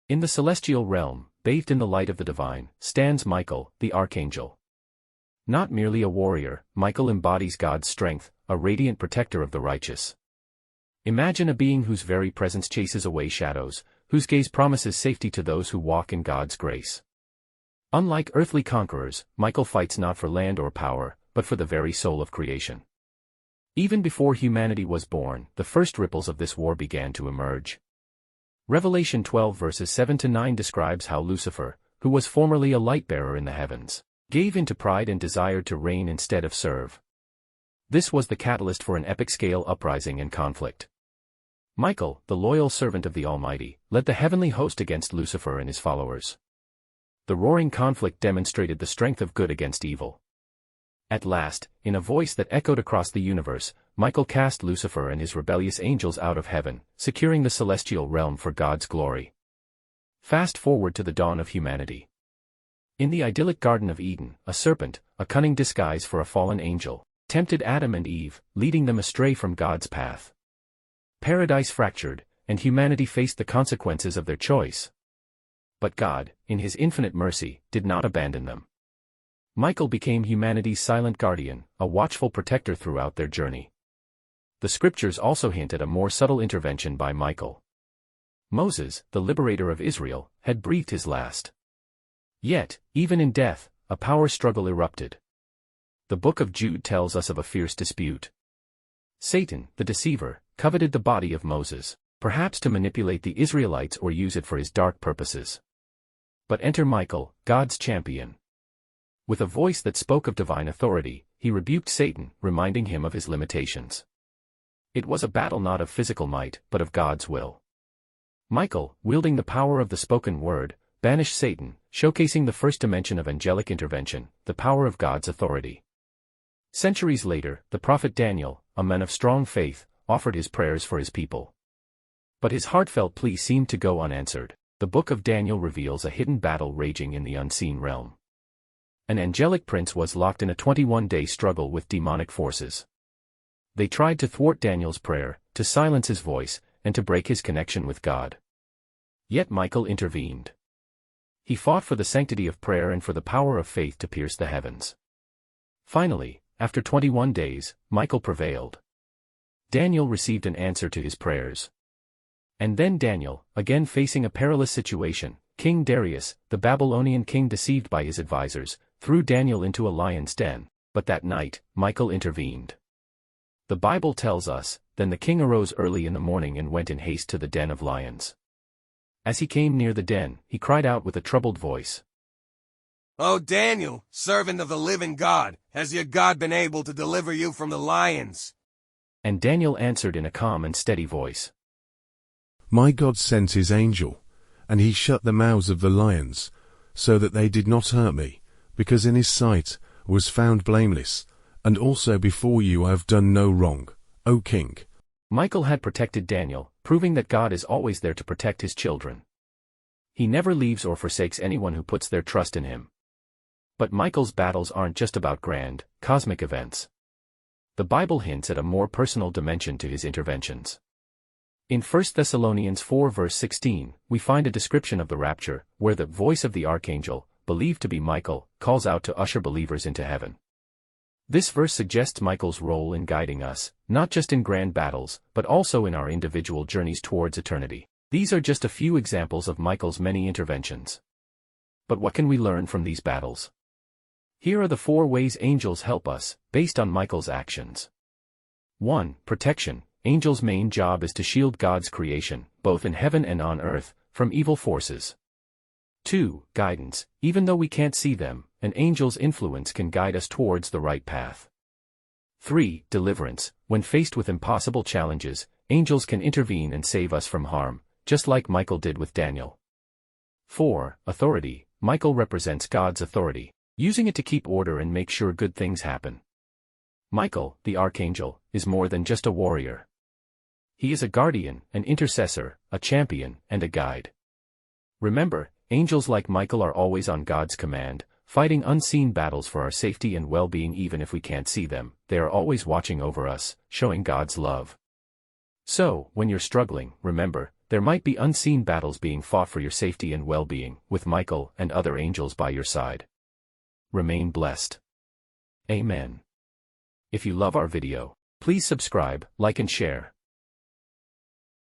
In the celestial realm, bathed in the light of the divine, stands Michael, the Archangel. Not merely a warrior, Michael embodies God's strength, a radiant protector of the righteous. Imagine a being whose very presence chases away shadows, whose gaze promises safety to those who walk in God's grace. Unlike earthly conquerors, Michael fights not for land or power, but for the very soul of creation. Even before humanity was born, the first ripples of this war began to emerge. Revelation 12 verses 7-9 describes how Lucifer, who was formerly a light-bearer in the heavens, gave in to pride and desired to reign instead of serve. This was the catalyst for an epic-scale uprising and conflict. Michael, the loyal servant of the Almighty, led the heavenly host against Lucifer and his followers. The roaring conflict demonstrated the strength of good against evil. At last, in a voice that echoed across the universe, Michael cast Lucifer and his rebellious angels out of heaven, securing the celestial realm for God's glory. Fast forward to the dawn of humanity. In the idyllic Garden of Eden, a serpent, a cunning disguise for a fallen angel, tempted Adam and Eve, leading them astray from God's path. Paradise fractured, and humanity faced the consequences of their choice. But God, in His infinite mercy, did not abandon them. Michael became humanity's silent guardian, a watchful protector throughout their journey. The scriptures also hint at a more subtle intervention by Michael. Moses, the liberator of Israel, had breathed his last. Yet, even in death, a power struggle erupted. The book of Jude tells us of a fierce dispute. Satan, the deceiver, coveted the body of Moses, perhaps to manipulate the Israelites or use it for his dark purposes. But enter Michael, God's champion. With a voice that spoke of divine authority, he rebuked Satan, reminding him of his limitations. It was a battle not of physical might, but of God's will. Michael, wielding the power of the spoken word, banished Satan, showcasing the first dimension of angelic intervention, the power of God's authority. Centuries later, the prophet Daniel, a man of strong faith, offered his prayers for his people. But his heartfelt plea seemed to go unanswered. The book of Daniel reveals a hidden battle raging in the unseen realm. An angelic prince was locked in a 21-day struggle with demonic forces. They tried to thwart Daniel's prayer, to silence his voice, and to break his connection with God. Yet Michael intervened. He fought for the sanctity of prayer and for the power of faith to pierce the heavens. Finally, after 21 days, Michael prevailed. Daniel received an answer to his prayers. And then Daniel, again facing a perilous situation, King Darius, the Babylonian king deceived by his advisors, threw Daniel into a lion's den, but that night, Michael intervened. The Bible tells us, then the king arose early in the morning and went in haste to the den of lions. As he came near the den, he cried out with a troubled voice, "O Daniel, servant of the living God, has your God been able to deliver you from the lions?" And Daniel answered in a calm and steady voice, "My God sent his angel, and he shut the mouths of the lions, so that they did not hurt me, because in his sight I was found blameless, and also before you I have done no wrong, O king." Michael had protected Daniel, proving that God is always there to protect his children. He never leaves or forsakes anyone who puts their trust in him. But Michael's battles aren't just about grand, cosmic events. The Bible hints at a more personal dimension to his interventions. In 1 Thessalonians 4 verse 16, we find a description of the rapture, where the voice of the Archangel, believed to be Michael, calls out to usher believers into heaven. This verse suggests Michael's role in guiding us, not just in grand battles, but also in our individual journeys towards eternity. These are just a few examples of Michael's many interventions. But what can we learn from these battles? Here are the 4 ways angels help us, based on Michael's actions. 1. Protection. Angels' main job is to shield God's creation, both in heaven and on earth, from evil forces. 2. Guidance. Even though we can't see them, an angel's influence can guide us towards the right path. 3. Deliverance. When faced with impossible challenges, angels can intervene and save us from harm, just like Michael did with Daniel. 4. Authority. Michael represents God's authority, using it to keep order and make sure good things happen. Michael, the Archangel, is more than just a warrior. He is a guardian, an intercessor, a champion, and a guide. Remember, angels like Michael are always on God's command, fighting unseen battles for our safety and well-being even if we can't see them. They are always watching over us, showing God's love. So, when you're struggling, remember, There might be unseen battles being fought for your safety and well-being, with Michael and other angels by your side. Remain blessed. Amen. If you love our video, please subscribe, like and share.